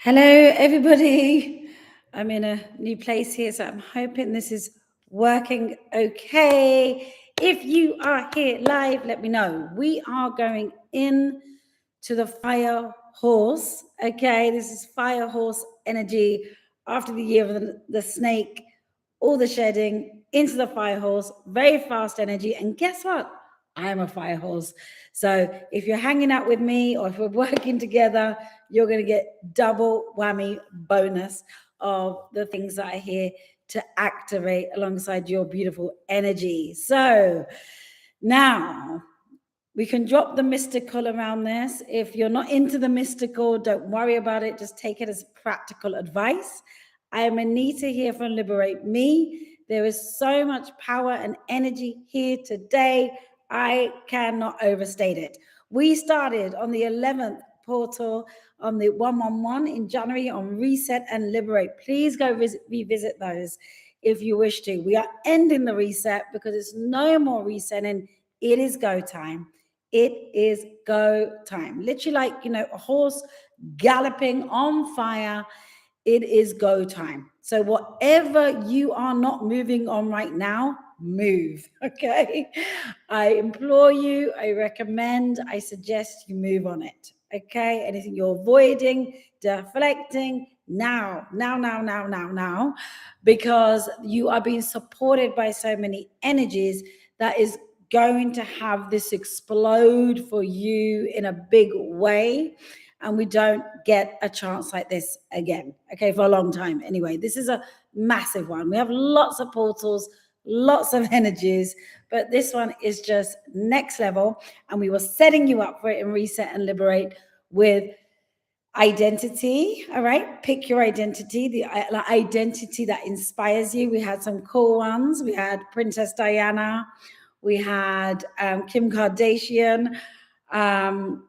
Hello, everybody. I'm in a new place here, so I'm hoping this is working okay. If you are here live, let me know. We are going in to the fire horse. Okay, this is fire horse energy after the year of the snake, all the shedding into the fire horse, very fast energy. And guess what? I am a fire horse. So if you're hanging out with me or if we're working together, you're going to get double whammy bonus of the things that are here to activate alongside your beautiful energy. So now we can drop the mystical around this. If you're not into the mystical, don't worry about it. Just take it as practical advice. I am Anita here from Liberate Me. There is so much power and energy here today. I cannot overstate it. We started on the 11th portal on the 111 in January on Reset and Liberate. Please go revisit those if you wish to. We are ending the reset because it's no more resetting. It is go time. It is go time. Literally like, a horse galloping on fire. It is go time. So whatever you are not moving on right now, move, okay? I implore you, I recommend, I suggest you move on it, okay? Anything you're avoiding, deflecting, now, because you are being supported by so many energies that is going to have this explode for you in a big way. And we don't get a chance like this again, okay, for a long time. Anyway, this is a massive one. We have lots of portals, lots of energies, but this one is just next level. And we were setting you up for it in Reset and Liberate with identity. All right, pick your identity, the identity that inspires you. We had some cool ones. We had Princess Diana. We had Kim Kardashian. I'm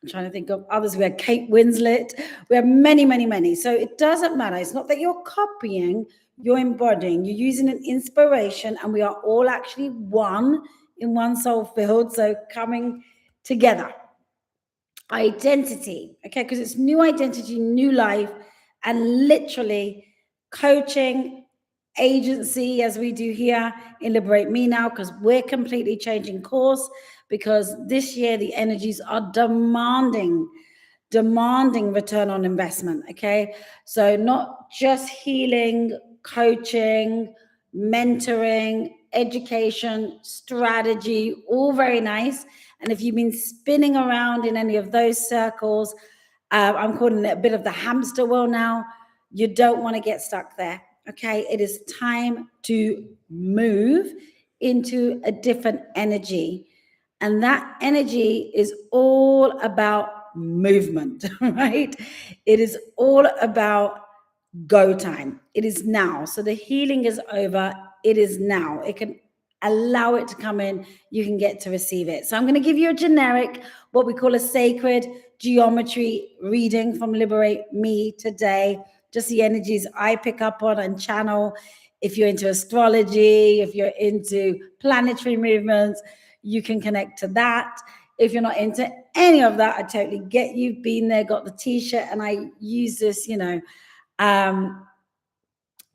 trying to think of others. We had Kate Winslet. We have many. So it doesn't matter. It's not that you're copying, you're embodying, you're using an inspiration, and we are all actually one in one soul field. So coming together. Identity, okay, because it's new identity, new life, and literally coaching, agency, as we do here in Liberate Me now, because we're completely changing course, because this year the energies are demanding return on investment, okay? So not just healing, coaching, mentoring, education, strategy, all very nice. And if you've been spinning around in any of those circles, I'm calling it a bit of the hamster wheel now. You don't want to get stuck there, okay? It is time to move into a different energy. And that energy is all about movement, right? It is all about go time. It is now. So the healing is over. It is now. It can allow it to come in. You can get to receive it. So I'm going to give you a generic, what we call a sacred geometry reading from Liberate Me today. Just the energies I pick up on and channel. If you're into astrology, if you're into planetary movements, you can connect to that. If you're not into any of that, I totally get you. Been there, got the t-shirt, and I use this,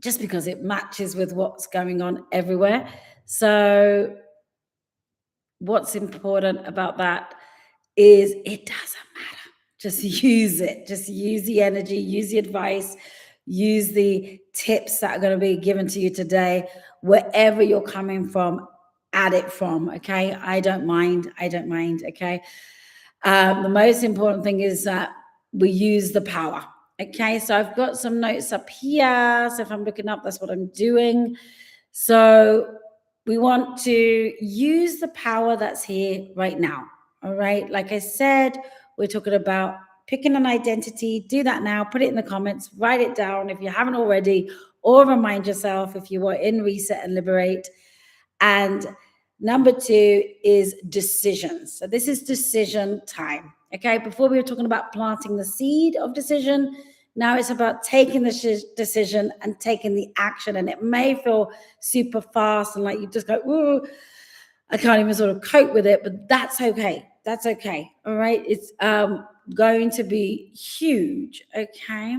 just because it matches with what's going on everywhere. So what's important about that is it doesn't matter. Just use it. Just use the energy, use the advice, use the tips that are going to be given to you today, wherever you're coming from, add it from, okay? I don't mind, okay? The most important thing is that we use the power, okay? So I've got some notes up here. So if I'm looking up, that's what I'm doing. So we want to use the power that's here right now, all right? Like I said, we're talking about picking an identity. Do that now. Put it in the comments. Write it down if you haven't already, or remind yourself if you were in Reset and Liberate. And number 2 is decisions. So this is decision time, okay? Before we were talking about planting the seed of decision. Now it's about taking the decision and taking the action. And it may feel super fast and like you just go, ooh, I can't even sort of cope with it, but that's okay. That's okay. All right. It's going to be huge. Okay.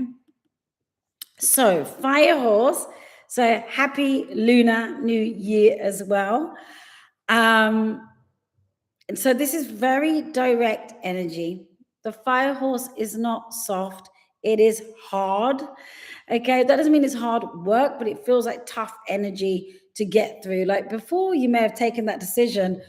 So, fire horse. So, happy Lunar New Year as well. And so, this is very direct energy. The fire horse is not soft, it is hard. Okay, that doesn't mean it's hard work, but it feels like tough energy to get through. Like before, you may have taken that decision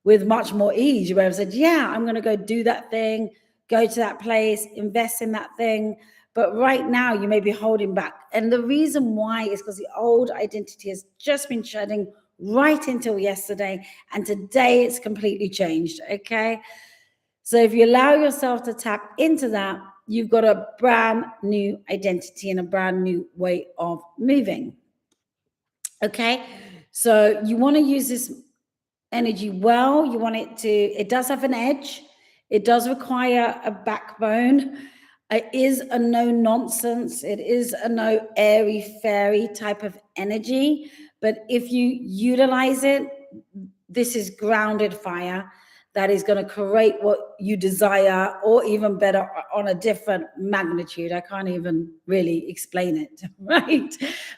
with much more ease. You may have said, yeah, I'm going to go do that thing, go to that place, invest in that thing. But right now, you may be holding back. And the reason why is because the old identity has just been shedding right until yesterday. And today it's completely changed. Okay. So if you allow yourself to tap into that, you've got a brand new identity and a brand new way of moving. Okay. So you want to use this energy well. You want it does have an edge. It does require a backbone. It is a no nonsense. It is a no airy fairy type of energy. But if you utilize it, this is grounded fire that is going to create what you desire, or even better, on a different magnitude. I can't even really explain it, right?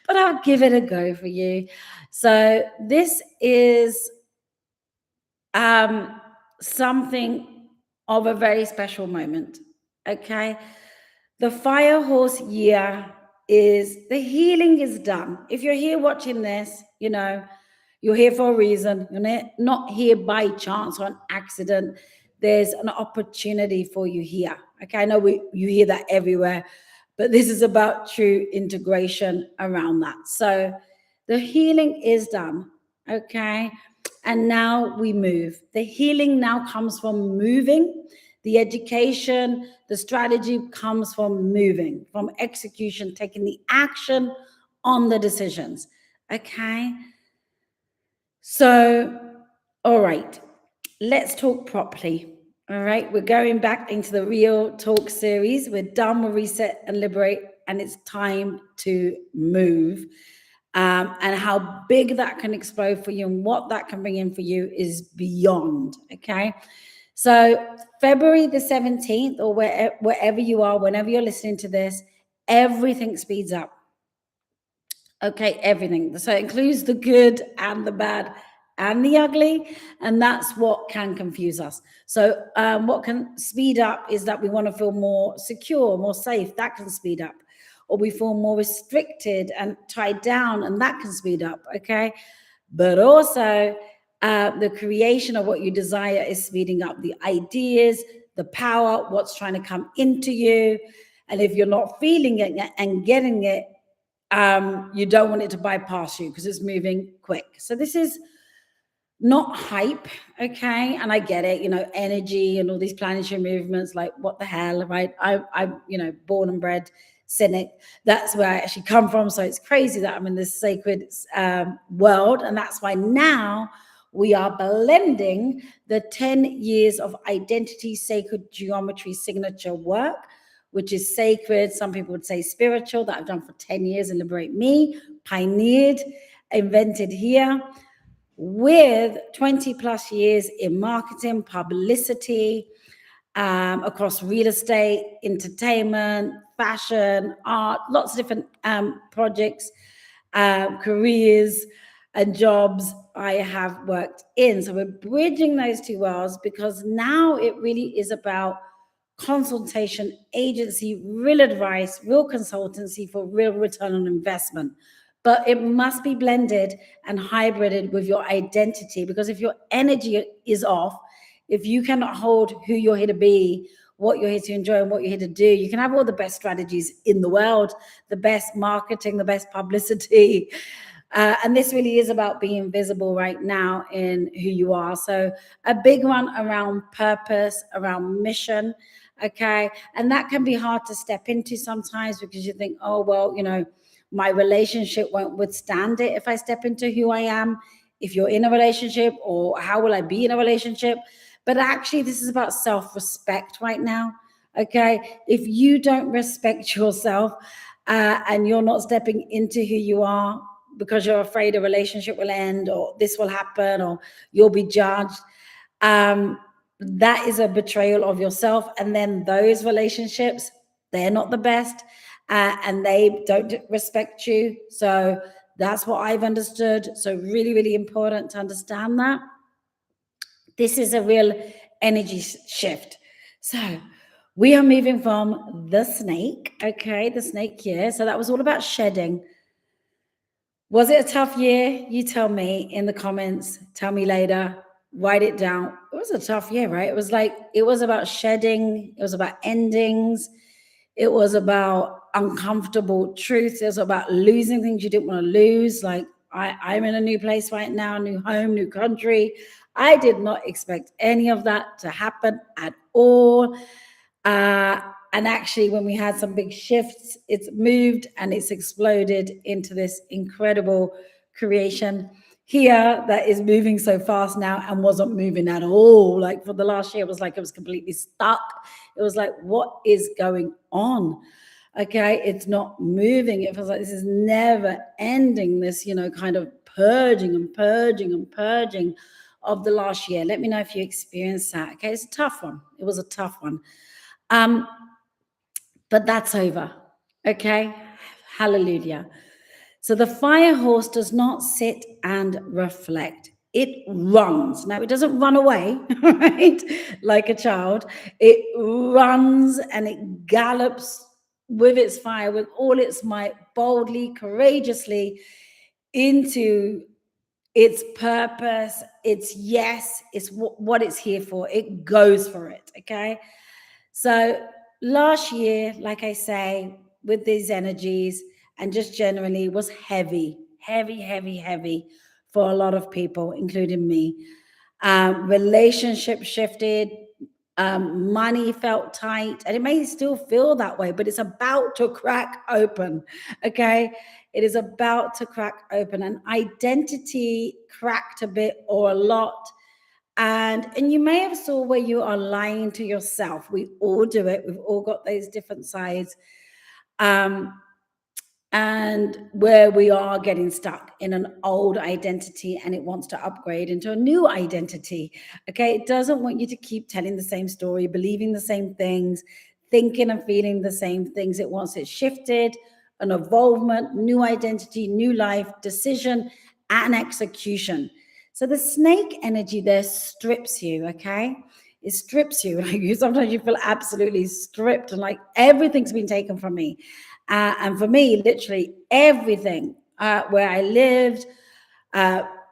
But I'll give it a go for you. So this is something of a very special moment. Okay. The fire horse year is the healing is done. If you're here watching this, you're here for a reason. You're not here by chance or an accident. There's an opportunity for you here. Okay. I know you hear that everywhere, but this is about true integration around that. So the healing is done. Okay. And now we move. The healing now comes from moving. The education, the strategy comes from moving, from execution, taking the action on the decisions. Okay. So, all right, let's talk properly. All right, we're going back into the Real Talk series. We're done with Reset and Liberate, and it's time to move. And how big that can explode for you and what that can bring in for you is beyond. Okay. So February the 17th, or wherever you are, whenever you're listening to this, everything speeds up. Okay, everything. So it includes the good and the bad and the ugly, and that's what can confuse us. So what can speed up is that we want to feel more secure, more safe. That can speed up. Or we feel more restricted and tied down, and that can speed up. Okay, but also the creation of what you desire is speeding up. The ideas, the power, what's trying to come into you. And if you're not feeling it and getting it, you don't want it to bypass you because it's moving quick. So this is not hype, okay? And I get it, energy and all these planetary movements, like what the hell, right? I'm born and bred cynic. That's where I actually come from. So it's crazy that I'm in this sacred world. And that's why now we are blending the 10 years of identity, sacred geometry, signature work, which is sacred. Some people would say spiritual, that I've done for 10 years in Liberate Me, pioneered, invented here, with 20 plus years in marketing, publicity, across real estate, entertainment, fashion, art, lots of different projects, careers and jobs I have worked in. So we're bridging those two worlds because now it really is about consultation, agency, real advice, real consultancy for real return on investment. But it must be blended and hybrided with your identity, because if your energy is off, if you cannot hold who you're here to be, what you're here to enjoy, and what you're here to do, you can have all the best strategies in the world, the best marketing, the best publicity. And this really is about being visible right now in who you are. So a big one around purpose, around mission. Okay. And that can be hard to step into sometimes because you think, oh, well, my relationship won't withstand it if I step into who I am. If you're in a relationship, or how will I be in a relationship? But actually, this is about self-respect right now. Okay. If you don't respect yourself and you're not stepping into who you are because you're afraid a relationship will end, or this will happen, or you'll be judged, that is a betrayal of yourself. And then those relationships, they're not the best, and they don't respect you. So that's what I've understood. So really, really important to understand that. This is a real energy shift. So we are moving from the snake, okay, the snake year. So that was all about shedding. Was it a tough year? You tell me in the comments. Tell me later. Write it down. It was a tough year, right? It was about shedding. It was about endings. It was about uncomfortable truths. It was about losing things you didn't want to lose. Like I'm in a new place right now, new home, new country. I did not expect any of that to happen at all. And actually, when we had some big shifts, it's moved and it's exploded into this incredible creation here that is moving so fast now and wasn't moving at all. Like for the last year, it was like it was completely stuck. It was like, what is going on? Okay, it's not moving. It feels like this is never ending, this, kind of purging and purging and purging of the last year. Let me know if you experienced that. Okay, it's a tough one. It was a tough one. But that's over. Okay, hallelujah. So the fire horse does not sit and reflect. It runs. Now, it doesn't run away, right? Like a child. It runs and it gallops with its fire, with all its might, boldly, courageously into its purpose, its yes, it's what it's here for. It goes for it, okay? So last year, like I say, with these energies and just generally was heavy, heavy, heavy, heavy for a lot of people, including me. Relationships shifted, money felt tight, and it may still feel that way, but it's about to crack open, okay? It is about to crack open. An identity cracked a bit or a lot. And you may have saw where you are lying to yourself. We all do it. We've all got those different sides. And where we are getting stuck in an old identity and it wants to upgrade into a new identity. Okay, it doesn't want you to keep telling the same story, believing the same things, thinking and feeling the same things. It wants it shifted, an evolvement, new identity, new life, decision, and execution. So the snake energy there strips you, okay? It strips you. Like sometimes you feel absolutely stripped and like everything's been taken from me. And for me, literally everything, where I lived,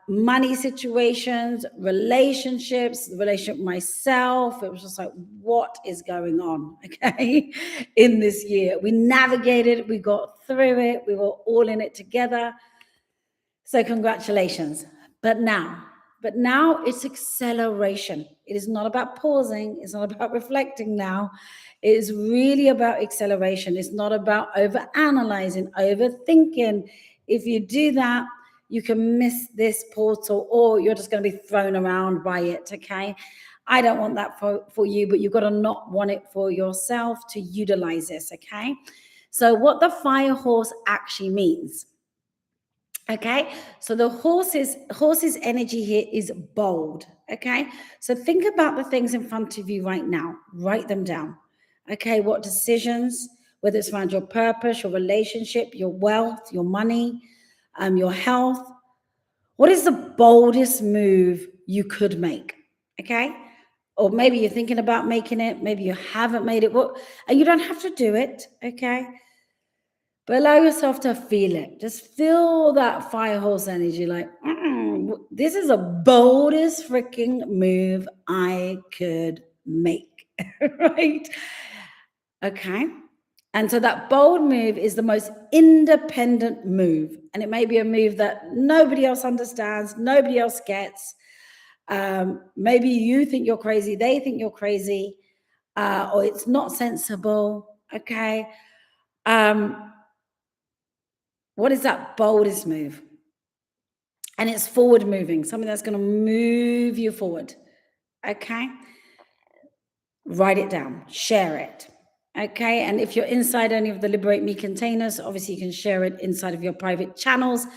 money situations, relationships, the relationship with myself. It was just like, what is going on, okay, in this year? We navigated, we got through it, we were all in it together. So congratulations. But now it's acceleration. It is not about pausing. It's not about reflecting now. It is really about acceleration. It's not about overanalyzing, overthinking. If you do that, you can miss this portal or you're just going to be thrown around by it, okay? I don't want that for you, but you've got to not want it for yourself to utilize this, okay? So what the fire horse actually means. Okay, so the horse's energy here is bold. Okay, so think about the things in front of you right now. Write them down. Okay, what decisions, whether it's around your purpose, your relationship, your wealth, your money, your health. What is the boldest move you could make? Okay, or maybe you're thinking about making it. Maybe you haven't made it. And you don't have to do it. Okay. But allow yourself to feel it. Just feel that fire horse energy. Like, this is the boldest freaking move I could make. Right? Okay. And so that bold move is the most independent move. And it may be a move that nobody else understands, nobody else gets. Maybe you think you're crazy, they think you're crazy, or it's not sensible. Okay. What is that boldest move? And it's forward moving, something that's going to move you forward. Okay. Write it down, share it. Okay. And if you're inside any of the Liberate Me containers, obviously you can share it inside of your private channels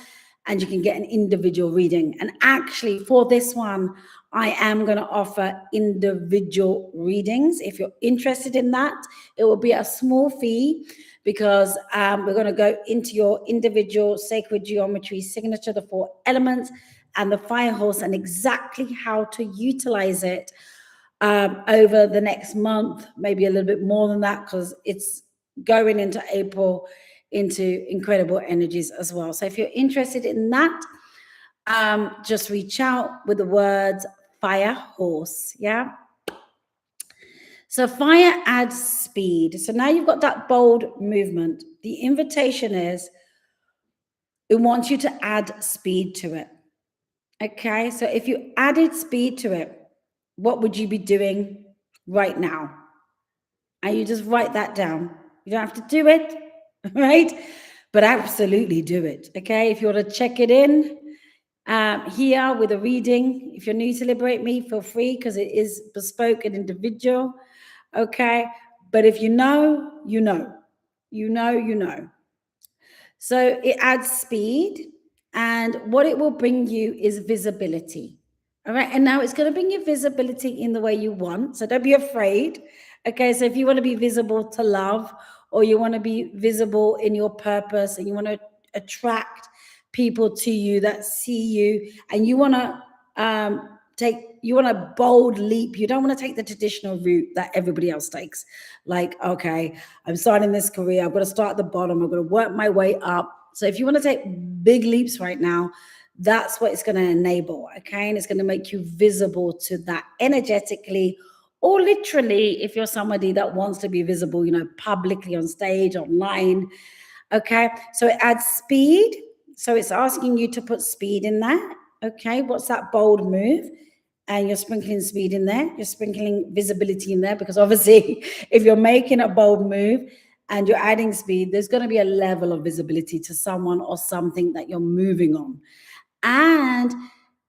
and you can get an individual reading. And actually for this one, I am going to offer individual readings. If you're interested in that, it will be a small fee because we're going to go into your individual sacred geometry signature, the 4 elements, and the fire horse, and exactly how to utilize it over the next month, maybe a little bit more than that, because it's going into April, into incredible energies as well. So if you're interested in that, just reach out with the words fire horse. Yeah. So fire adds speed. So now you've got that bold movement. The invitation is it wants you to add speed to it. Okay. So if you added speed to it, what would you be doing right now? And you just write that down. You don't have to do it, right? But absolutely do it. Okay. If you want to check it in, here with a reading. If you're new to Liberate Me, feel free because it is bespoke and individual. Okay. But if you know, you know. You know, you know. So it adds speed, and what it will bring you is visibility. All right. And now it's going to bring you visibility in the way you want. So don't be afraid. Okay. So if you want to be visible to love, or you want to be visible in your purpose, and you want to attract people to you that see you, and you want to you want a bold leap. You don't want to take the traditional route that everybody else takes. Like, okay, I'm starting this career. I've got to start at the bottom. I've got to work my way up. So if you want to take big leaps right now, that's what it's going to enable. Okay. And it's going to make you visible to that energetically, or literally, if you're somebody that wants to be visible, publicly on stage, online. Okay. So it adds speed. So it's asking you to put speed in that. Okay. What's that bold move? And you're sprinkling speed in there. You're sprinkling visibility in there, because obviously if you're making a bold move and you're adding speed, there's going to be a level of visibility to someone or something that you're moving on. And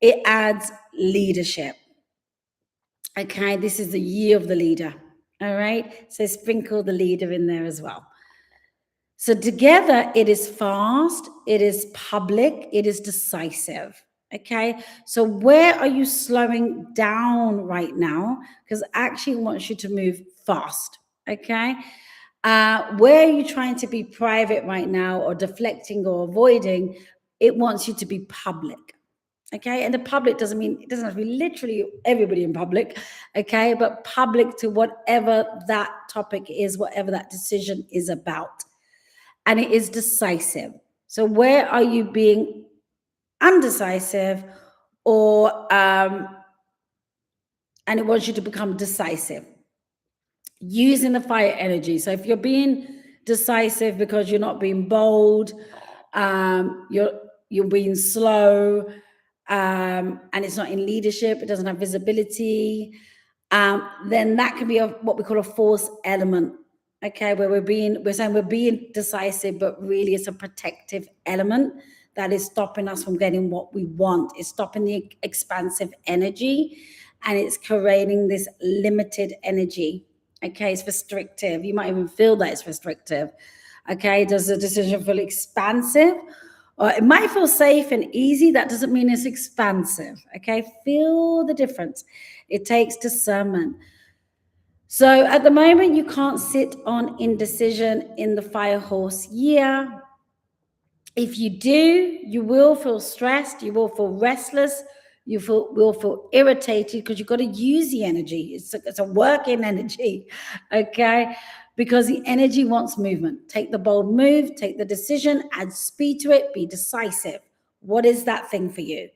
it adds leadership. Okay, this is the year of the leader. All right, so sprinkle the leader in there as well. So together, it is fast, it is public, it is decisive. Okay, so where are you slowing down right now? Because actually wants you to move fast. Okay, where are you trying to be private right now, or deflecting or avoiding? It wants you to be public. Okay, and the public it doesn't have to be literally everybody in public. Okay, but public to whatever that topic is, whatever that decision is about. And it is decisive. So where are you being undecisive, or and it wants you to become decisive using the fire energy. So if you're being decisive because you're not being bold, you're being slow, and it's not in leadership, it doesn't have visibility, then that can be what we call a force element. Okay, where we're saying we're being decisive, but really it's a protective element that is stopping us from getting what we want. It's stopping the expansive energy, and it's creating this limited energy. Okay, it's restrictive. You might even feel that it's restrictive. Okay, does the decision feel expansive? Or it might feel safe and easy. That doesn't mean it's expansive. Okay, feel the difference. It takes discernment. So at the moment, you can't sit on indecision in the fire horse year. If you do, you will feel stressed, you will feel restless, will feel irritated, because you've got to use the energy. It's a working energy, okay? Because the energy wants movement. Take the bold move, take the decision, add speed to it, be decisive. What is that thing for you?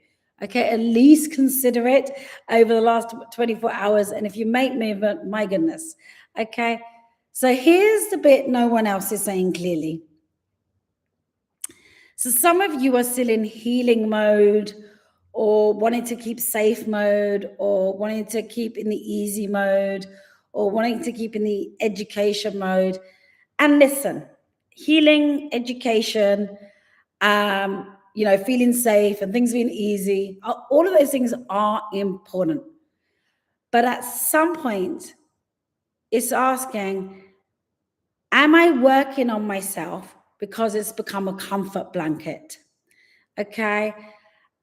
Okay, at least consider it over the last 24 hours. And if you make movement, my goodness. Okay, so here's the bit no one else is saying clearly. So some of you are still in healing mode, or wanting to keep safe mode, or wanting to keep in the easy mode, or wanting to keep in the education mode. And listen, healing, education, feeling safe and things being easy, all of those things are important. But at some point, it's asking, am I working on myself because it's become a comfort blanket? Okay.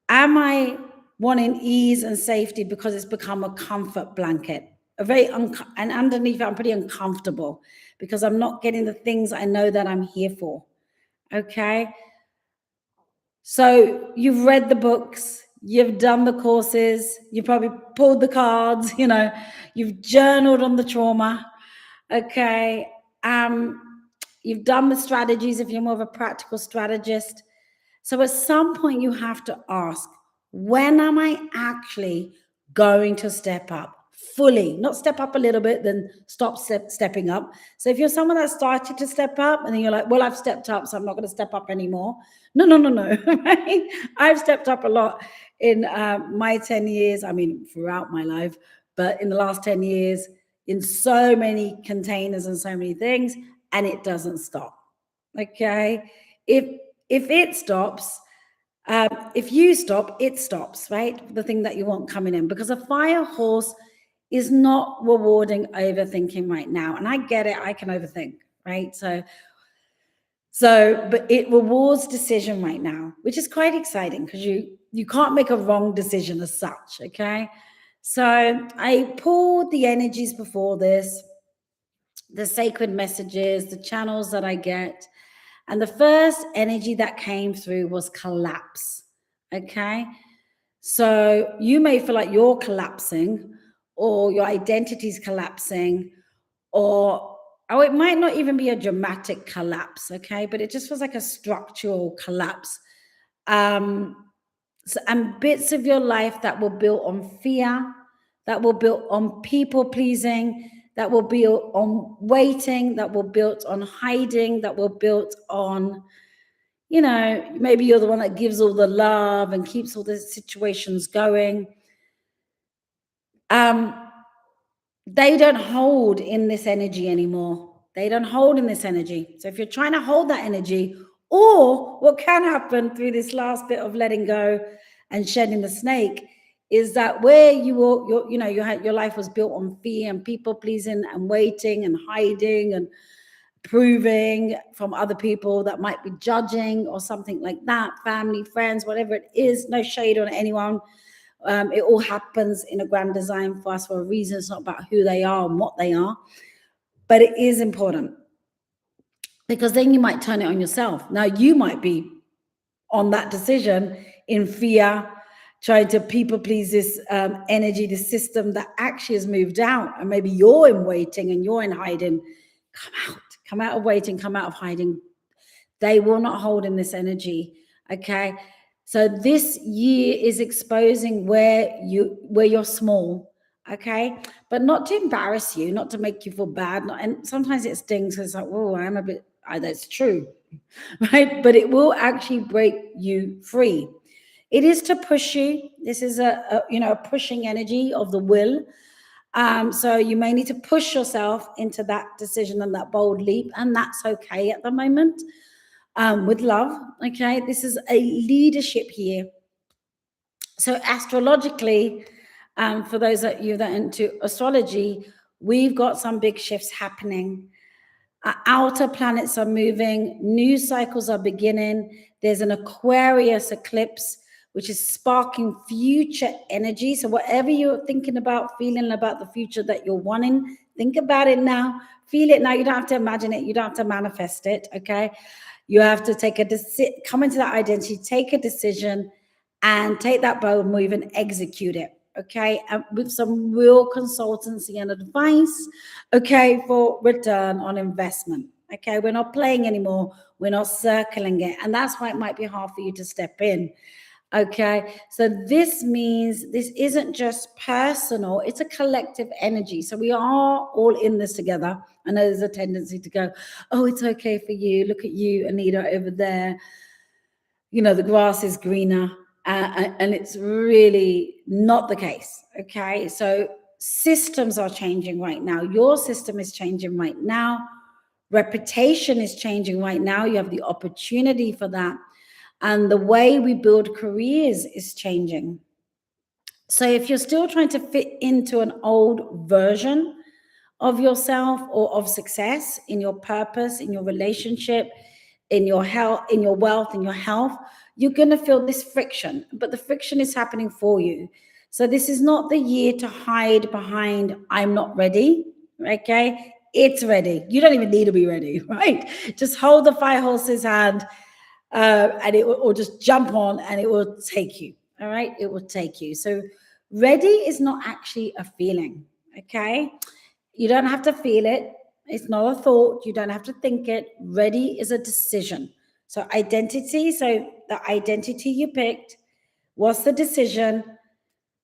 Am I wanting ease and safety because it's become a comfort blanket. And underneath it, I'm pretty uncomfortable because I'm not getting the things I know that I'm here for. Okay. So you've read the books, you've done the courses, you probably pulled the cards, you've journaled on the trauma. Okay. You've done the strategies if you're more of a practical strategist. So at some point you have to ask, when am I actually going to step up fully? Not step up a little bit, then stop stepping up. So if you're someone that started to step up and then you're like, well, I've stepped up, so I'm not going to step up anymore. No. Right? I've stepped up a lot in my 10 years. I mean, throughout my life, but in the last 10 years, in so many containers and so many things, and it doesn't stop. Okay. If it stops, if you stop, it stops, right? The thing that you want coming in, because a fire horse is not rewarding overthinking right now. And I get it, I can overthink, right? But it rewards decision right now, which is quite exciting because you can't make a wrong decision as such, okay? So I pulled the energies before this, the sacred messages, the channels that I get. And the first energy that came through was collapse. Okay. So you may feel like you're collapsing or your identity's collapsing, or it might not even be a dramatic collapse. Okay. But it just feels like a structural collapse. And bits of your life that were built on fear, that were built on people pleasing, that were built on waiting, that were built on hiding, that were built on, maybe you're the one that gives all the love and keeps all the situations going. They don't hold in this energy anymore. They don't hold in this energy. So if you're trying to hold that energy, or what can happen through this last bit of letting go and shedding the snake, is that where your life was built on fear and people pleasing and waiting and hiding and proving from other people that might be judging or something like that, family, friends, whatever it is, no shade on anyone. It all happens in a grand design for us for a reason. It's not about who they are and what they are, but it is important, because then you might turn it on yourself. Now you might be on that decision in fear, trying to people please this energy, the system that actually has moved out, and maybe you're in waiting and you're in hiding. Come out of waiting, come out of hiding. They will not hold in this energy. Okay. So this year is exposing where you're small. Okay. But not to embarrass you, not to make you feel bad. And sometimes it stings because it's like, oh, I'm a bit, that's true. Right. But it will actually break you free. It is to push you. This is a pushing energy of the will. So you may need to push yourself into that decision and that bold leap. And that's okay at the moment. With love. Okay. This is a leadership year. So astrologically, for those of you that are into astrology, we've got some big shifts happening. Outer planets are moving, new cycles are beginning. There's an Aquarius eclipse, which is sparking future energy. So whatever you're thinking about, feeling about the future that you're wanting, think about it now, feel it now. You don't have to imagine it. You don't have to manifest it. Okay. You have to come into that identity, take a decision, and take that bold move and execute it. Okay, and with some real consultancy and advice, okay, for return on investment. Okay, we're not playing anymore, we're not circling it, and that's why it might be hard for you to step in. Okay, so this means this isn't just personal, it's a collective energy. So we are all in this together. I know there's a tendency to go, oh, it's okay for you, look at you, Anita, over there, the grass is greener. And it's really not the case. Okay. So systems are changing right now. Your system is changing right now. Reputation is changing right now. You have the opportunity for that. And the way we build careers is changing. So if you're still trying to fit into an old version of yourself or of success in your purpose, in your relationship, in your health, in your wealth, in your health, you're going to feel this friction, but the friction is happening for you. So this is not the year to hide behind, I'm not ready, okay? It's ready. You don't even need to be ready, right? Just hold the fire horse's hand and it will, or just jump on and it will take you, all right? It will take you. So ready is not actually a feeling, okay? You don't have to feel it. It's not a thought. You don't have to think it. Ready is a decision. So identity, so the identity you picked, what's the decision?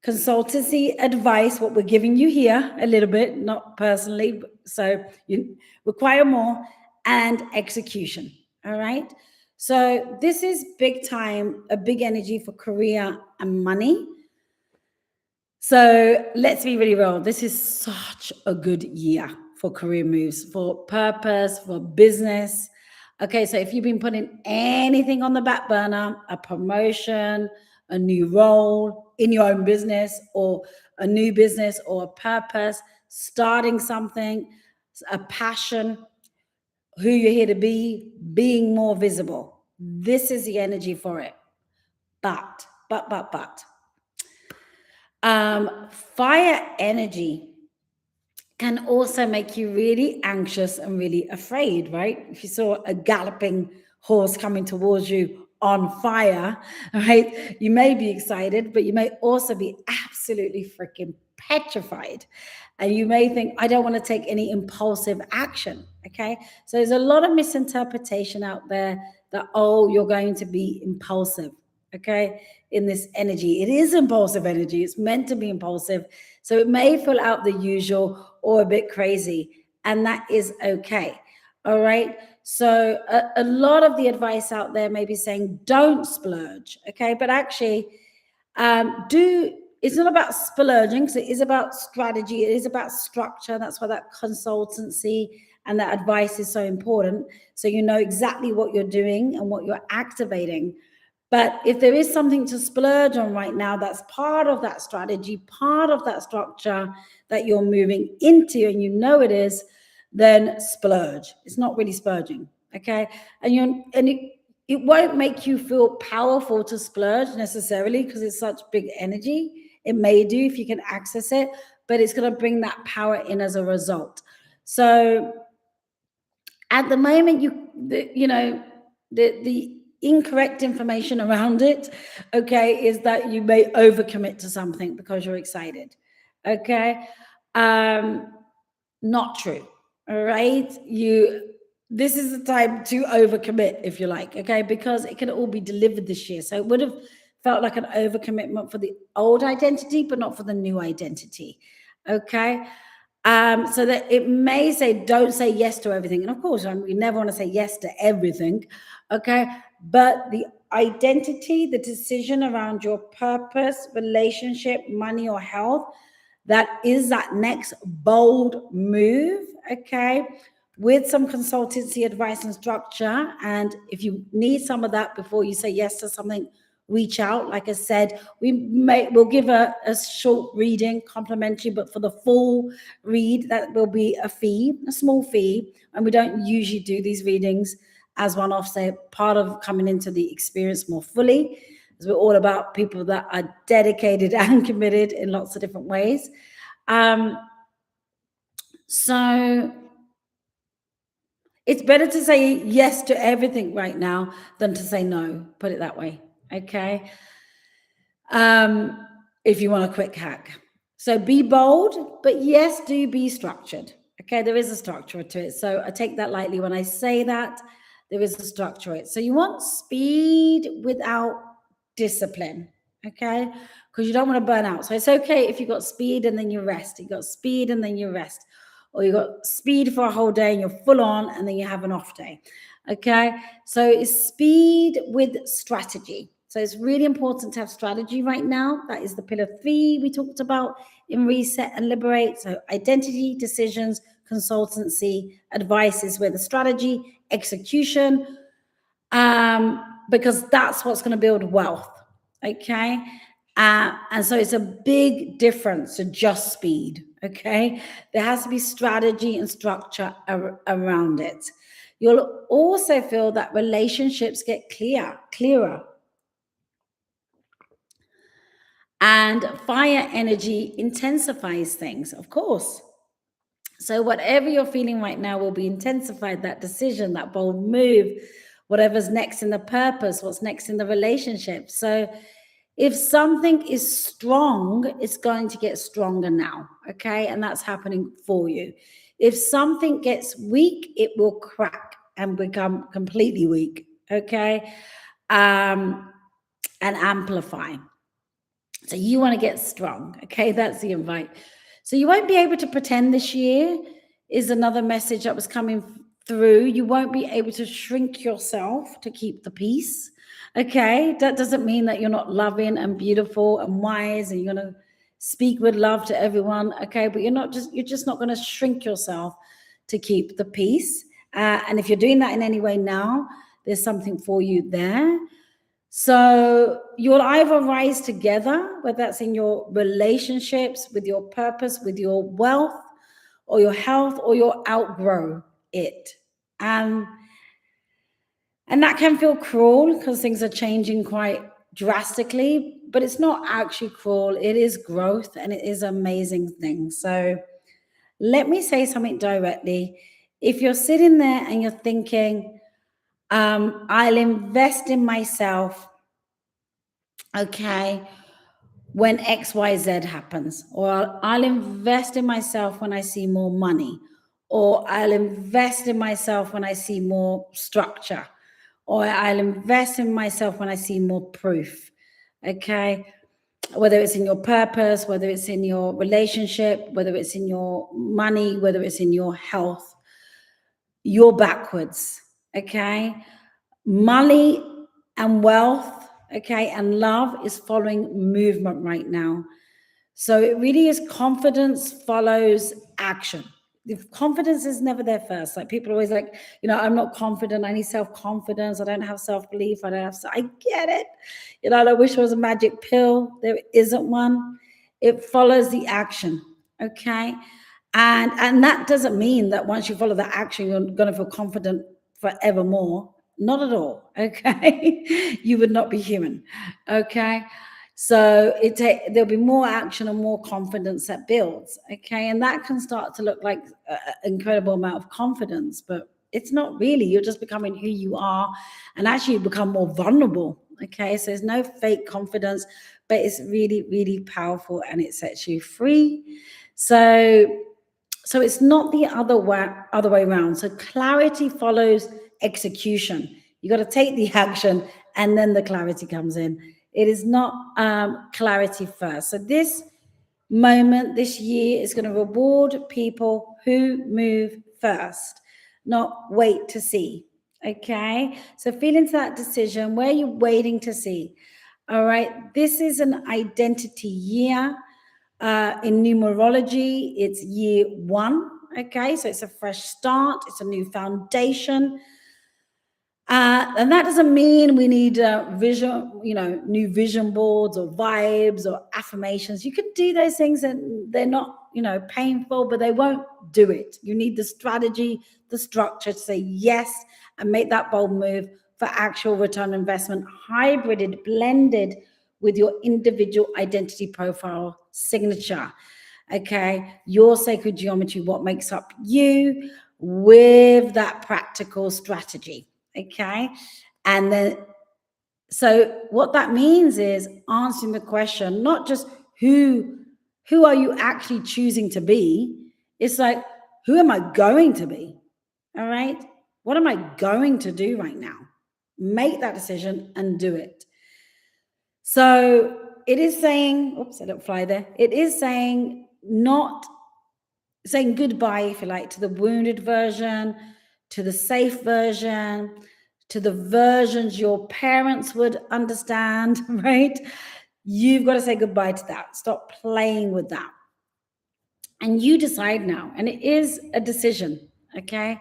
Consultancy advice, what we're giving you here a little bit, not personally, so you require more, and execution, all right? So this is big time, a big energy for career and money. So let's be really real. This is such a good year for career moves, for purpose, for business. Okay, so if you've been putting anything on the back burner, a promotion, a new role in your own business, or a new business, or a purpose, starting something, a passion, who you're here to be, being more visible. This is the energy for it. But. Fire energy can also make you really anxious and really afraid, right? If you saw a galloping horse coming towards you on fire, right, you may be excited, but you may also be absolutely freaking petrified. And you may think, I don't want to take any impulsive action, okay? So there's a lot of misinterpretation out there that, oh, you're going to be impulsive, okay, in this energy. It is impulsive energy. It's meant to be impulsive. So it may feel out the usual or a bit crazy, and that is okay. All right. So a lot of the advice out there may be saying, don't splurge. Okay. But actually, it's not about splurging, because it is about strategy. It is about structure. That's why that consultancy and that advice is so important. So you know exactly what you're doing and what you're activating. But if there is something to splurge on right now, that's part of that strategy, part of that structure that you're moving into, and you know it is, then splurge. It's not really splurging, okay? And it won't make you feel powerful to splurge necessarily, because it's such big energy. It may do if you can access it, but it's going to bring that power in as a result. So at the moment, the incorrect information around it, okay, is that you may overcommit to something because you're excited, okay? Not true, all right? This is the time to overcommit, if you like, okay? Because it can all be delivered this year. So it would have felt like an overcommitment for the old identity, but not for the new identity, okay? So that it may say, don't say yes to everything. And of course, we never want to say yes to everything, okay? But the identity, the decision around your purpose, relationship, money, or health, that is that next bold move, okay? With some consultancy advice and structure. And if you need some of that before you say yes to something, reach out. Like I said, we'll give a short reading, complimentary, but for the full read, that will be a fee, a small fee. And we don't usually do these readings as one-off. So part of coming into the experience more fully, is we're all about people that are dedicated and committed in lots of different ways. So it's better to say yes to everything right now than to say no, put it that way, okay? If you want a quick hack. So be bold, but yes, do be structured. Okay, there is a structure to it. So I take that lightly when I say that. There is a structure to it. So you want speed without discipline, okay? Because you don't want to burn out. So it's okay if you got speed and then you rest. You got speed and then you rest. Or you got speed for a whole day and you're full on and then you have an off day. Okay, so it's speed with strategy. So it's really important to have strategy right now. That is the pillar 3 we talked about in Reset and Liberate. So identity, decisions, consultancy, advice is where the strategy, execution, because that's what's going to build wealth. Okay. And so it's a big difference to just speed. Okay. There has to be strategy and structure around it. You'll also feel that relationships get clearer. And fire energy intensifies things, of course. So whatever you're feeling right now will be intensified, that decision, that bold move, whatever's next in the purpose, what's next in the relationship. So if something is strong, it's going to get stronger now, okay? And that's happening for you. If something gets weak, it will crack and become completely weak, okay? And amplify. So you want to get strong, okay? That's the invite. So you won't be able to pretend this year is another message that was coming through. You won't be able to shrink yourself to keep the peace, okay? That doesn't mean that you're not loving and beautiful and wise and you're going to speak with love to everyone, okay? But you're just not going to shrink yourself to keep the peace. And if you're doing that in any way now, there's something for you there. So you'll either rise together, whether that's in your relationships, with your purpose, with your wealth, or your health, or you'll outgrow it. And that can feel cruel because things are changing quite drastically, but it's not actually cruel. It is growth and it is an amazing thing. So let me say something directly. If you're sitting there and you're thinking, I'll invest in myself, okay, when XYZ happens, or I'll invest in myself when I see more money, or I'll invest in myself when I see more structure, or I'll invest in myself when I see more proof, okay? Whether it's in your purpose, whether it's in your relationship, whether it's in your money, whether it's in your health, you're backwards, okay? Money and wealth, okay, and love is following movement right now. So it really is confidence follows action. If confidence is never there first, like people are always like, I'm not confident. I need self-confidence. I don't have self-belief. I get it. I wish there was a magic pill. There isn't one. It follows the action. Okay. And that doesn't mean that once you follow the action, you're going to feel confident forevermore. Not at all. Okay. You would not be human. Okay. So there'll be more action and more confidence that builds, okay? And that can start to look like an incredible amount of confidence, but it's not really. You're just becoming who you are, and actually you become more vulnerable, okay? So there's no fake confidence, but it's really, really powerful and it sets you free. So it's not the other way around. So clarity follows execution. You got to take the action and then the clarity comes in. It is not clarity first. So this moment, this year is going to reward people who move first, not wait to see. Okay. So feel into that decision. Where are you waiting to see? All right. This is an identity year. In numerology, it's year 1. Okay. So it's a fresh start. It's a new foundation. And that doesn't mean we need new vision boards or vibes or affirmations. You can do those things and they're not, painful, but they won't do it. You need the strategy, the structure to say yes and make that bold move for actual return on investment, hybrided, blended with your individual identity profile signature. Okay, your sacred geometry, what makes up you with that practical strategy. Okay. And then, so what that means is answering the question, not just who are you actually choosing to be? It's like, who am I going to be? All right. What am I going to do right now? Make that decision and do it. So it is saying, oops, I don't fly there. It is saying not saying goodbye, if you like, to the wounded version, to the safe version, to the versions your parents would understand, right? You've got to say goodbye to that. Stop playing with that. And you decide now. And it is a decision, okay?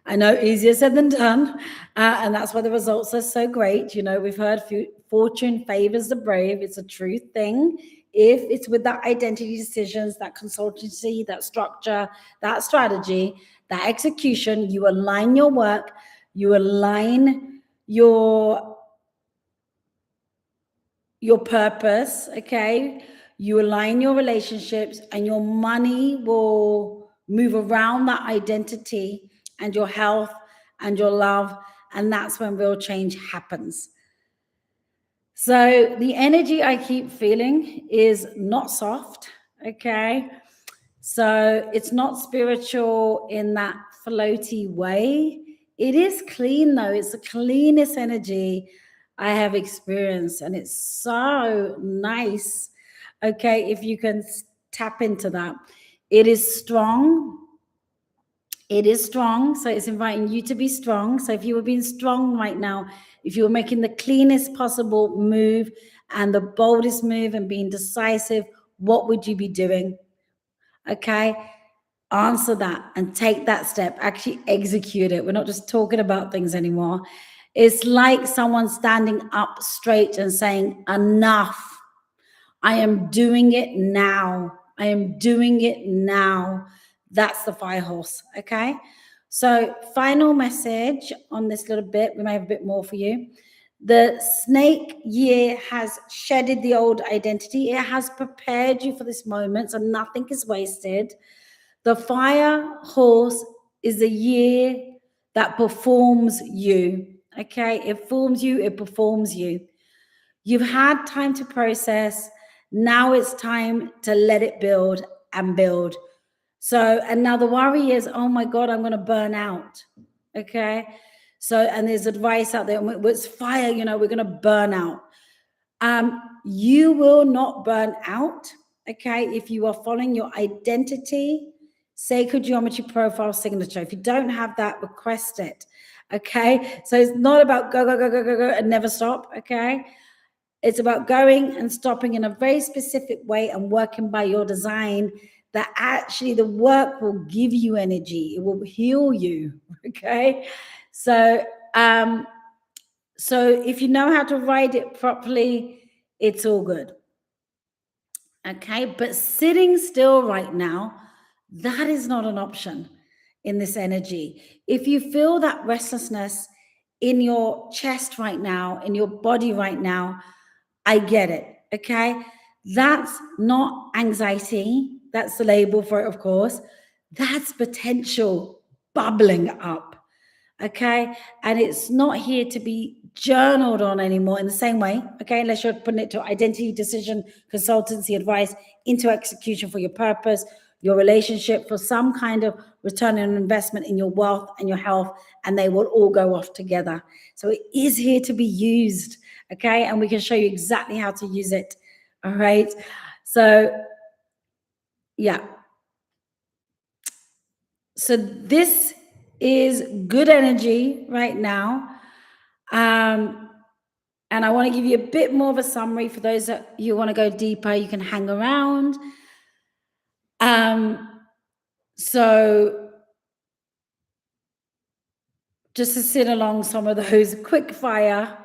I know easier said than done. And that's why the results are so great. We've heard fortune favors the brave. It's a true thing. If it's with that identity decisions, that consultancy, that structure, that strategy, that execution, you align your work, you align your your purpose, okay? You align your relationships, and your money will move around that identity and your health and your love. And that's when real change happens. So the energy I keep feeling is not soft, okay? So it's not spiritual in that floaty way. It is clean, though. It's the cleanest energy I have experienced. And it's so nice, okay, if you can tap into that. It is strong. It is strong. So it's inviting you to be strong. So if you were being strong right now, if you were making the cleanest possible move and the boldest move and being decisive, what would you be doing? Okay, answer that and take that step. Actually execute it. We're not just talking about things anymore. It's like someone standing up straight and saying, enough. I am doing it now. I am doing it now. That's the fire horse. Okay, so final message on this little bit. We may have a bit more for you. The snake year has shedded the old identity. It has prepared you for this moment, so nothing is wasted. The fire horse is a year that performs you. Okay, it forms you, it performs you. You've had time to process. Now it's time to let it build and build. So, and now the worry is, oh my God, I'm going to burn out. Okay. So, and there's advice out there, it's fire, we're going to burn out. You will not burn out. Okay. If you are following your identity, sacred geometry profile signature. If you don't have that, request it. Okay. So it's not about go, go, go, go, go, go and never stop. Okay. It's about going and stopping in a very specific way and working by your design, that actually the work will give you energy. It will heal you. Okay. So if you know how to write it properly, it's all good. Okay. But sitting still right now, that is not an option in this energy. If you feel that restlessness in your chest right now, in your body right now, I get it. Okay. That's not anxiety. That's the label for it, of course. That's potential bubbling up. Okay. And it's not here to be journaled on anymore in the same way. Okay. Unless you're putting it to identity, decision, consultancy, advice, into execution for your purpose, your relationship, for some kind of return on investment in your wealth and your health, and they will all go off together. So it is here to be used. Okay. And we can show you exactly how to use it. All right. So, yeah. So this is good energy right now. And I want to give you a bit more of a summary for those that you want to go deeper. You can hang around. So just to sit along some of those quick fire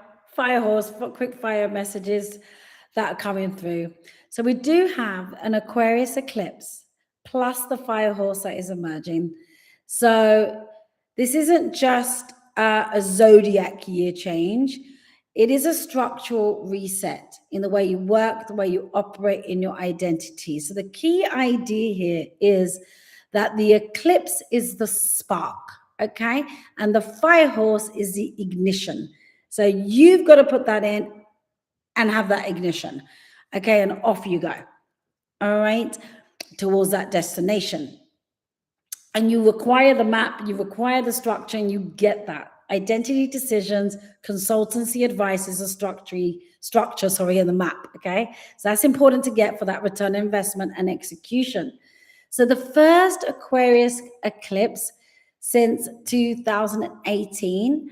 messages that are coming through. So we do have an Aquarius eclipse plus the fire horse that is emerging. So this isn't just a zodiac year change. It is a structural reset in the way you work, the way you operate in your identity. So the key idea here is that the eclipse is the spark, okay? And the fire horse is the ignition. So you've got to put that in and have that ignition, okay? And off you go, all right, towards that destination. And you require the map, you require the structure, and you get that. Identity, decisions, consultancy, advice is a structure, in the map, okay? So that's important to get for that return on investment and execution. So the first Aquarius eclipse since 2018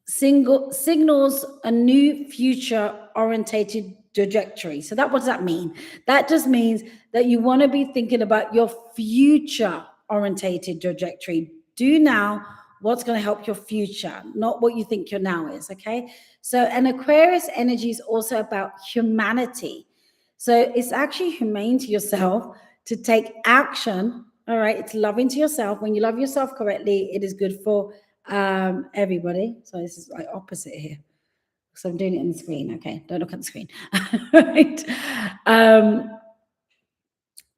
signals a new future-orientated trajectory. So what does that mean? That just means that you want to be thinking about your future-orientated trajectory. Do now what's going to help your future, not what you think your now is, okay? So an Aquarius energy is also about humanity. So it's actually humane to yourself to take action, all right? It's loving to yourself. When you love yourself correctly, it is good for everybody. So this is like opposite here. So I'm doing it on the screen. Okay, don't look at the screen. Right.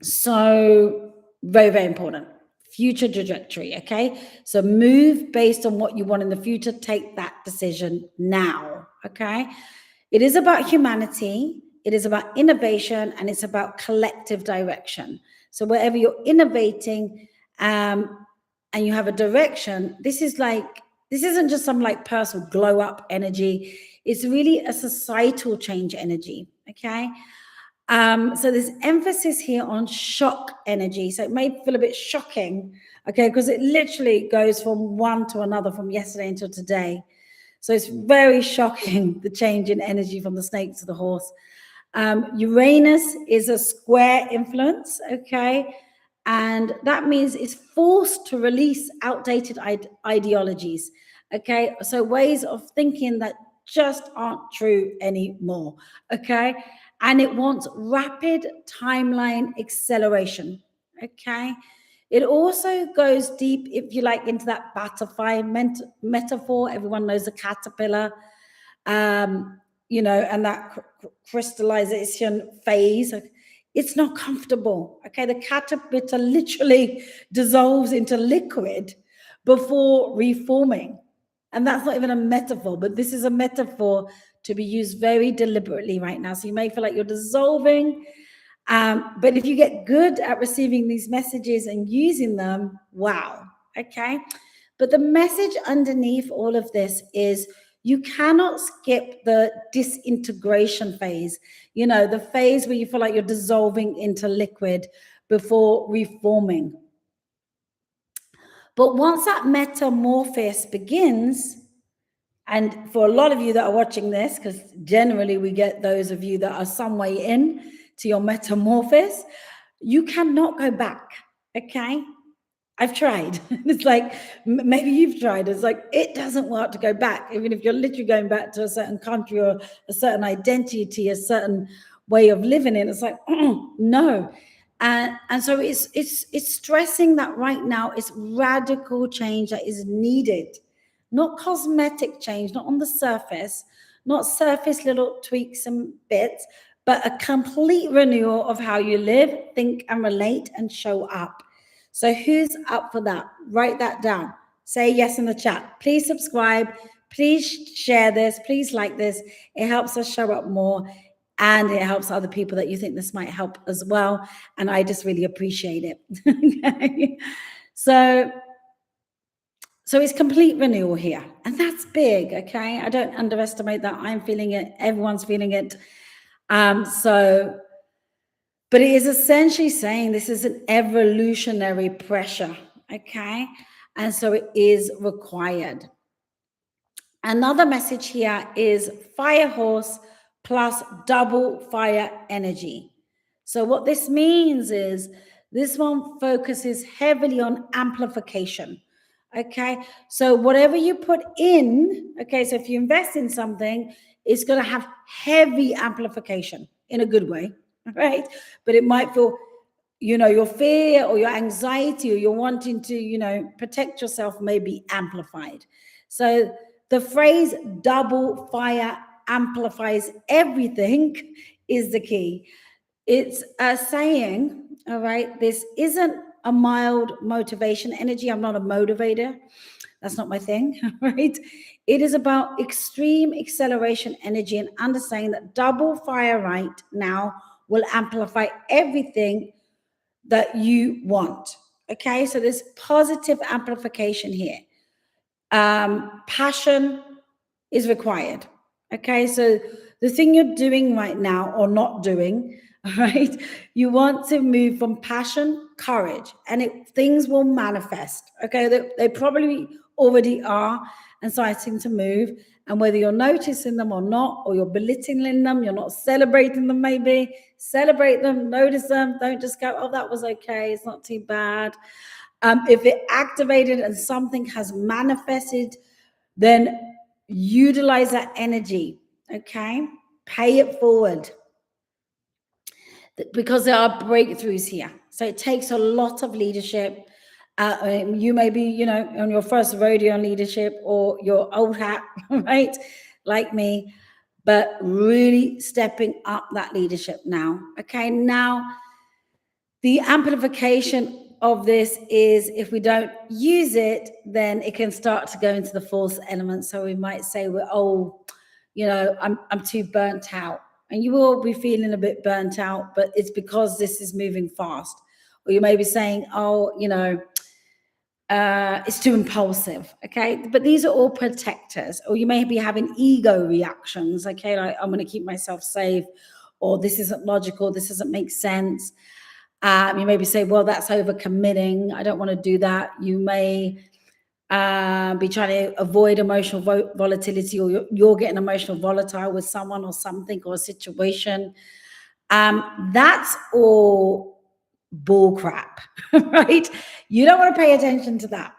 So very, very important. Future trajectory, okay? So move based on what you want in the future. Take that decision now, okay? It is about humanity. It is about innovation, and it's about collective direction. So wherever you're innovating and you have a direction, this isn't just some like personal glow up energy. It's really a societal change energy, okay? So there's emphasis here on shock energy. So it may feel a bit shocking, okay, because it literally goes from one to another, from yesterday until today. So it's very shocking, the change in energy from the snake to the horse. Uranus is a square influence, okay? And that means it's forced to release outdated ideologies, okay? So ways of thinking that just aren't true anymore, okay? And it wants rapid timeline acceleration, okay? It also goes deep, if you like, into that butterfly metaphor. Everyone knows the caterpillar, you know, and that crystallization phase. It's not comfortable, okay? The caterpillar literally dissolves into liquid before reforming. And that's not even a metaphor, but this is a metaphor to be used very deliberately right now. So you may feel like you're dissolving, but if you get good at receiving these messages and using them, wow, okay? But the message underneath all of this is you cannot skip the disintegration phase, you know, the phase where you feel like you're dissolving into liquid before reforming. But once that metamorphosis begins, and for a lot of you that are watching this, because generally we get those of you that are some way in to your metamorphosis, you cannot go back, okay? I've tried. It's like, maybe you've tried. It's like, it doesn't work to go back, even if you're literally going back to a certain country or a certain identity, a certain way of living in. It's like, no. And so it's stressing that right now it's radical change that is needed, not cosmetic change, not on the surface, not surface little tweaks and bits, but a complete renewal of how you live, think, and relate and show up. So who's up for that? Write that down. Say yes in the chat. Please subscribe. Please share this. Please like this. It helps us show up more, and it helps other people that you think this might help as well. And I just really appreciate it. Okay. So it's complete renewal here. And that's big, okay? I don't underestimate that. I'm feeling it. Everyone's feeling it. But it is essentially saying this is an evolutionary pressure, okay? And so it is required. Another message here is fire horse plus double fire energy. So what this means is this one focuses heavily on amplification, okay? So whatever you put in, okay, so if you invest in something, it's going to have heavy amplification in a good way, right? But it might feel, you know, your fear or your anxiety or you're wanting to, you know, protect yourself may be amplified. So the phrase double fire amplifies everything is the key. It's a saying, all right, this isn't a mild motivation energy. I'm not a motivator. That's not my thing, right? It is about extreme acceleration energy and understanding that double fire right now will amplify everything that you want, okay? So there's positive amplification here. Passion is required, okay? So the thing you're doing right now or not doing, right? You want to move from passion, courage, and things will manifest, okay? They probably already are and starting to move. And whether you're noticing them or not, or you're belittling them, you're not celebrating them, maybe celebrate them, notice them. Don't just go, oh, that was okay. It's not too bad. If it activated and something has manifested, then utilize that energy, okay? Pay it forward. Because there are breakthroughs here. So it takes a lot of leadership. You may be, you know, on your first rodeo on leadership or your old hat, right? Like me. but really stepping up that leadership now. Okay, now the amplification of this is if we don't use it, then it can start to go into the false element. So we might say, well, I'm too burnt out. And you will be feeling a bit burnt out, but it's because this is moving fast. Or you may be saying, it's too impulsive, okay? But these are all protectors. Or you may be having ego reactions, okay? Like, I'm going to keep myself safe, or this isn't logical, this doesn't make sense. You maybe say, well, that's overcommitting. I don't want to do that. You may be trying to avoid emotional volatility, or you're getting emotional volatile with someone or something or a situation. That's all bull crap, right? You don't want to pay attention to that,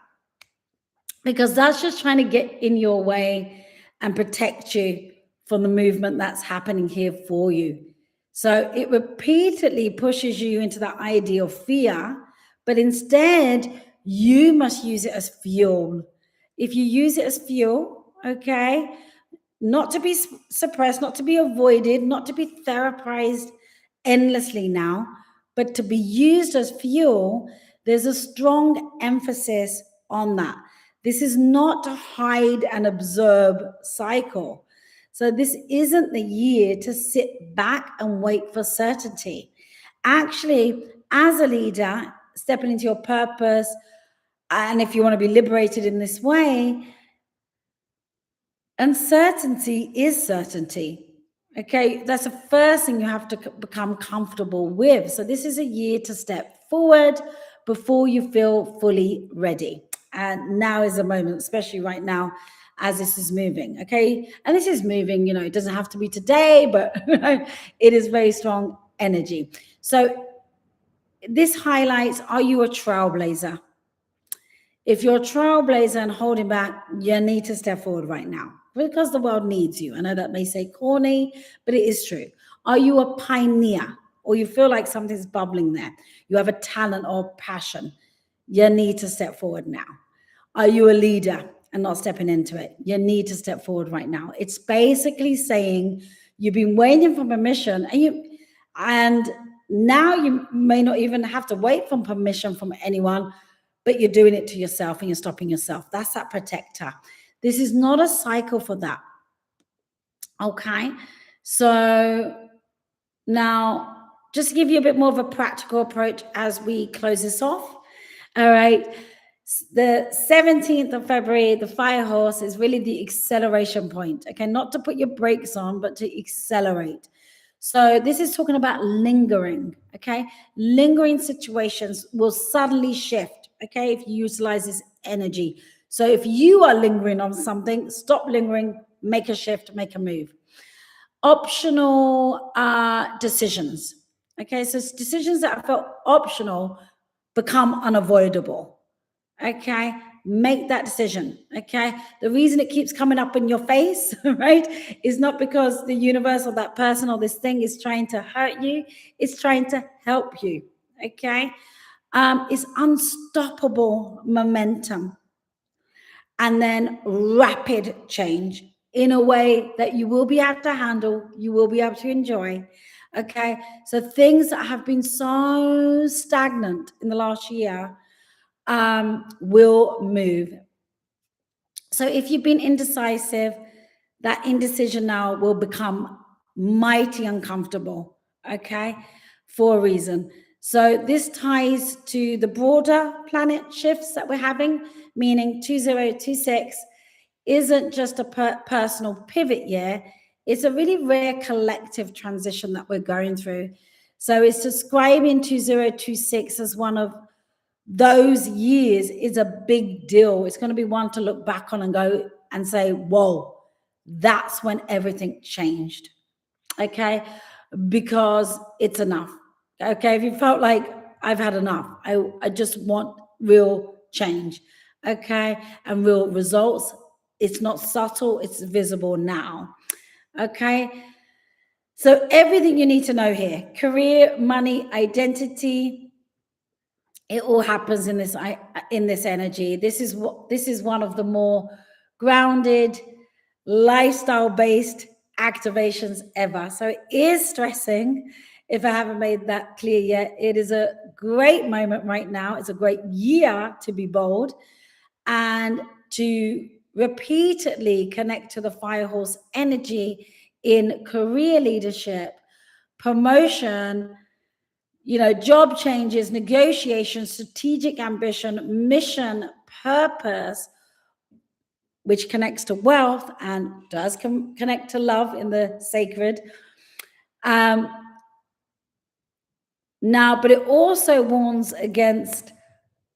because that's just trying to get in your way and protect you from the movement that's happening here for you. So it repeatedly pushes you into that idea of fear, but instead you must use it as fuel. If you use it as fuel, okay, not to be suppressed, not to be avoided, not to be therapized endlessly now, but to be used as fuel, there's a strong emphasis on that. This is not a hide and observe cycle. So this isn't the year to sit back and wait for certainty. Actually, as a leader, stepping into your purpose, and if you want to be liberated in this way, uncertainty is certainty. Okay, that's the first thing you have to become comfortable with. So this is a year to step forward before you feel fully ready. And now is the moment, especially right now, as this is moving. Okay, and this is moving, it doesn't have to be today, but it is very strong energy. So this highlights, are you a trailblazer? If you're a trailblazer and holding back, you need to step forward right now, because the world needs you. I know that may say corny, but it is true. Are you a pioneer, or you feel like something's bubbling there? You have a talent or passion. You need to step forward now. Are you a leader and not stepping into it? You need to step forward right now. It's basically saying you've been waiting for permission, and now you may not even have to wait for permission from anyone, but you're doing it to yourself and you're stopping yourself. That's that protector. This is not a cycle for that. Okay. So now, just to give you a bit more of a practical approach as we close this off. All right. The 17th of February, the fire horse is really the acceleration point. Okay. Not to put your brakes on, but to accelerate. So this is talking about lingering. Okay. Lingering situations will suddenly shift. Okay. If you utilize this energy. So if you are lingering on something, stop lingering, make a shift, make a move. Optional decisions. Okay, so decisions that I felt optional become unavoidable. Okay, make that decision. Okay, the reason it keeps coming up in your face, right, is not because the universe or that person or this thing is trying to hurt you, it's trying to help you. Okay, it's unstoppable momentum, and then rapid change in a way that you will be able to handle, you will be able to enjoy. Okay, so things that have been so stagnant in the last year will move. So if you've been indecisive, that indecision now will become mighty uncomfortable, okay, for a reason. So this ties to the broader planet shifts that we're having, meaning 2026 isn't just a personal pivot year. It's a really rare collective transition that we're going through. So it's describing 2026 as one of those years is a big deal. It's going to be one to look back on and go and say, whoa, that's when everything changed. Okay, because it's enough. Okay, if you felt like I've had enough, I just want real change. Okay, and real results. It's not subtle, it's visible now. Okay, so everything you need to know here: career, money, identity, it all happens in this energy. This is one of the more grounded, lifestyle based activations ever. So it is stressing. If I haven't made that clear yet, it is a great moment right now. It's a great year to be bold and to repeatedly connect to the fire horse energy in career leadership, promotion, job changes, negotiation, strategic ambition, mission, purpose, which connects to wealth and does connect to love in the sacred. Now, but it also warns against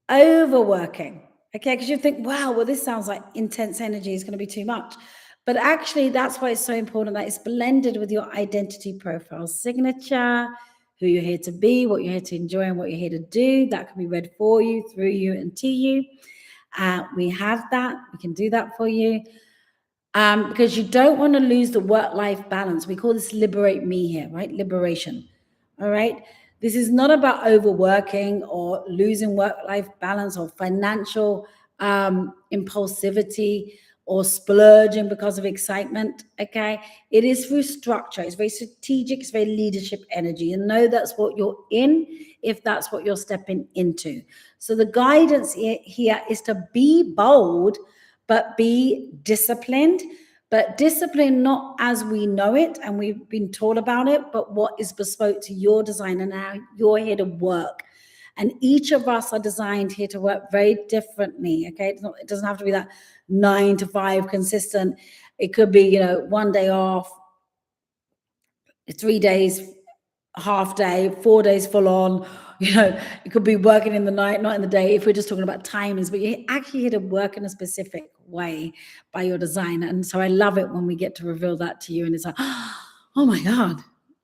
overworking, okay? Because you think, wow, well, this sounds like intense energy is going to be too much. But actually, that's why it's so important that it's blended with your identity profile signature, who you're here to be, what you're here to enjoy, and what you're here to do. That can be read for you, through you, and to you. We have that. We can do that for you. Because you don't want to lose the work-life balance. We call this liberate me here, right? Liberation. All right. This is not about overworking or losing work-life balance or financial impulsivity or splurging because of excitement. Okay. It is through structure. It's very strategic. It's very leadership energy. And know that's what you're in if that's what you're stepping into. So the guidance here is to be bold, but be disciplined. But discipline not as we know it and we've been taught about it, but what is bespoke to your design and how you're here to work. And each of us are designed here to work very differently, okay? It doesn't have to be that 9 to 5 consistent. It could be, one day off, 3 days, half day, 4 days full on. It could be working in the night, not in the day, if we're just talking about timings, but you're actually here to work in a specific way by your design. And so I love it when we get to reveal that to you. And it's like, oh my God,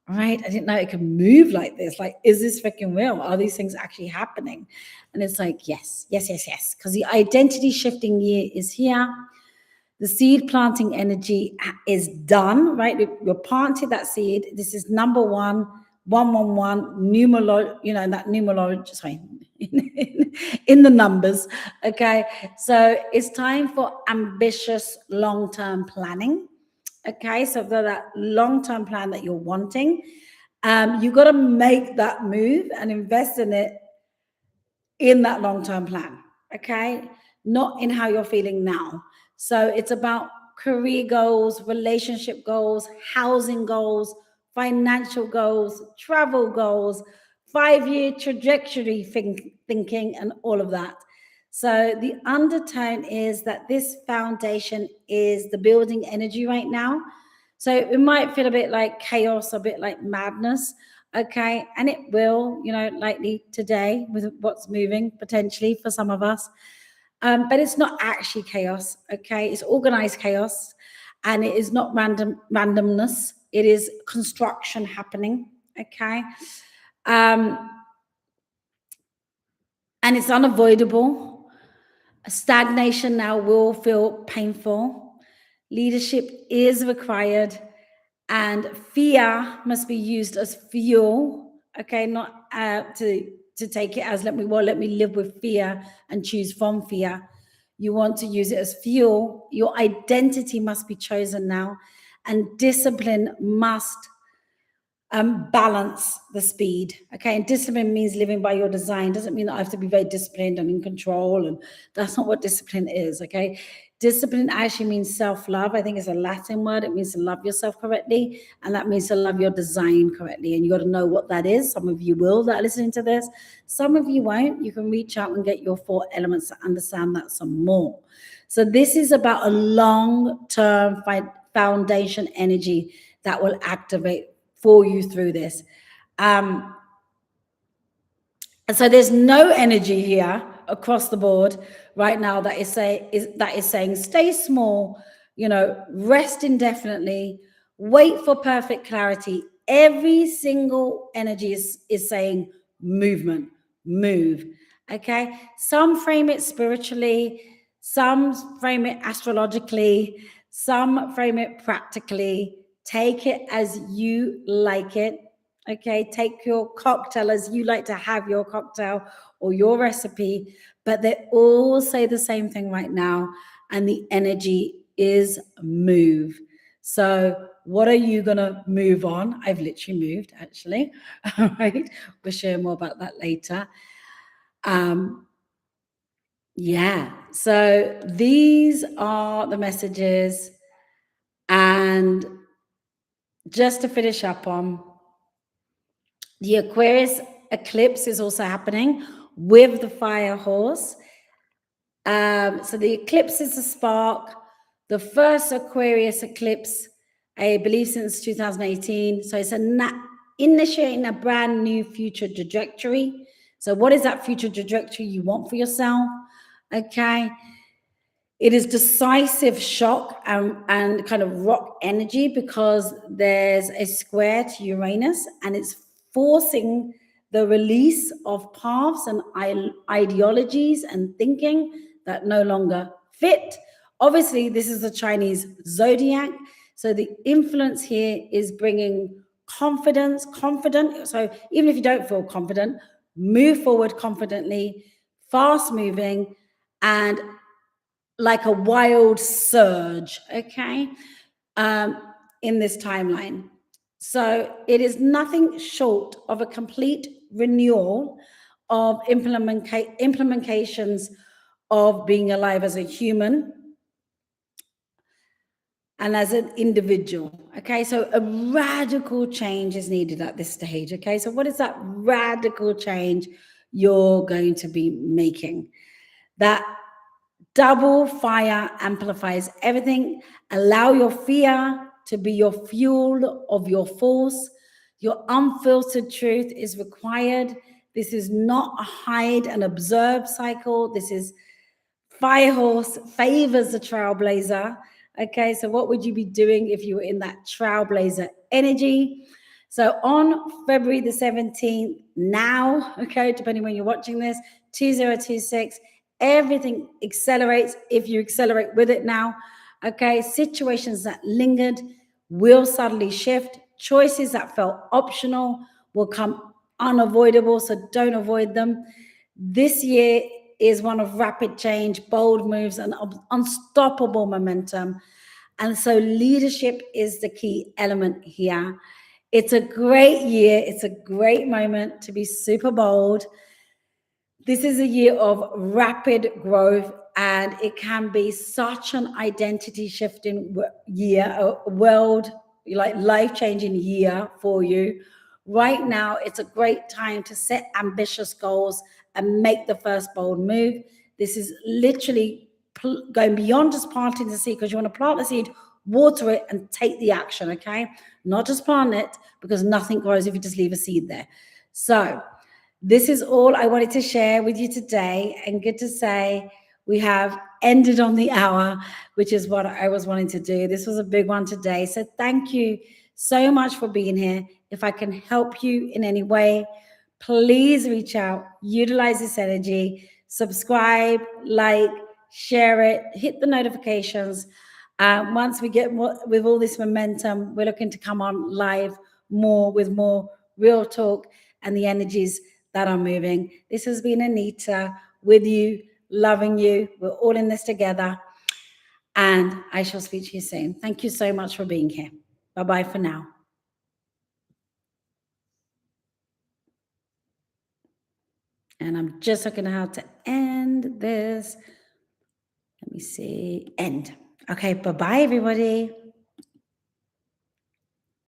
right? I didn't know it could move like this. Like, is this freaking real? Are these things actually happening? And it's like, yes. Because the identity shifting year is here. The seed planting energy is done, right? You're planting that seed. This is number 111 numerology, that numerology, sorry, in the numbers. Okay. So it's time for ambitious long-term planning. Okay. So that long-term plan that you're wanting, you've got to make that move and invest in it in that long-term plan. Okay. Not in how you're feeling now. So it's about career goals, relationship goals, housing goals, financial goals, travel goals, 5-year trajectory thinking, and all of that. So the undertone is that this foundation is the building energy right now. So it might feel a bit like chaos, a bit like madness. Okay. And it will, likely today with what's moving potentially for some of us. But it's not actually chaos. Okay. It's organized chaos, and it is not randomness. It is construction happening. Okay. And it's unavoidable. Stagnation now will feel painful. Leadership is required, and fear must be used as fuel. Okay, not to take it as let me live with fear and choose from fear. You want to use it as fuel. Your identity must be chosen now, and discipline must balance the speed. Okay, and discipline means living by your design. Doesn't mean that I have to be very disciplined and in control, and that's not what discipline is. Okay, discipline actually means self-love. I think it's a Latin word. It means to love yourself correctly, and that means to love your design correctly. And you got to know what that is. Some of you will that are listening to this. Some of you won't. You can reach out and get your 4 elements to understand that some more. So this is about a long-term foundation energy that will activate for you through this. And so there's no energy here across the board right now that is saying stay small, rest indefinitely, wait for perfect clarity. Every single energy is saying movement, move. Okay. Some frame it spiritually, some frame it astrologically, some frame it practically. Take it as you like it. Okay, take your cocktail as you like to have your cocktail or your recipe, but they all say the same thing right now, and the energy is move. So what are you going to move on? I've literally moved, actually. All right. We'll share more about that later. Yeah. So these are the messages. And just to finish up on, the Aquarius eclipse is also happening with the fire horse. So the eclipse is a spark. The first Aquarius eclipse, I believe, since 2018. So it's initiating a brand new future trajectory. So what is that future trajectory you want for yourself? Okay. It is decisive shock and kind of rock energy because there's a square to Uranus and it's forcing the release of paths and ideologies and thinking that no longer fit. Obviously, this is the Chinese zodiac. So the influence here is bringing confidence, confident. So even if you don't feel confident, move forward confidently, fast moving, and like a wild surge, okay, in this timeline. So it is nothing short of a complete renewal of implementations of being alive as a human and as an individual. Okay, so a radical change is needed at this stage. Okay, so what is that radical change you're going to be making? That double fire amplifies everything. Allow your fear to be your fuel of your force. Your unfiltered truth is required. This is not a hide and observe cycle. This is fire horse favors the trailblazer. Okay, so what would you be doing if you were in that trailblazer energy? So on February the 17th, now, okay, depending when you're watching this, 2026, everything accelerates if you accelerate with it now. Okay, situations that lingered will suddenly shift. Choices that felt optional will come unavoidable, so don't avoid them. This year is one of rapid change, bold moves, and unstoppable momentum. And so leadership is the key element here. It's a great year. It's a great moment to be super bold. This is a year of rapid growth, and it can be such an identity shifting year, a world, like life-changing year for you. Right now, it's a great time to set ambitious goals and make the first bold move. This is literally going beyond just planting the seed, because you want to plant the seed, water it, and take the action, okay? Not just plant it, because nothing grows if you just leave a seed there. So this is all I wanted to share with you today, and good to say we have ended on the hour, which is what I was wanting to do. This was a big one today. So thank you so much for being here. If I can help you in any way, please reach out, utilize this energy, subscribe, like, share it, hit the notifications. Once we get more, with all this momentum, we're looking to come on live more with more real talk and the energies that are moving. This has been Anita with you, loving you. We're all in this together. And I shall speak to you soon. Thank you so much for being here. Bye-bye for now. And I'm just looking at how to end this. Let me see. End. Okay, bye-bye, everybody.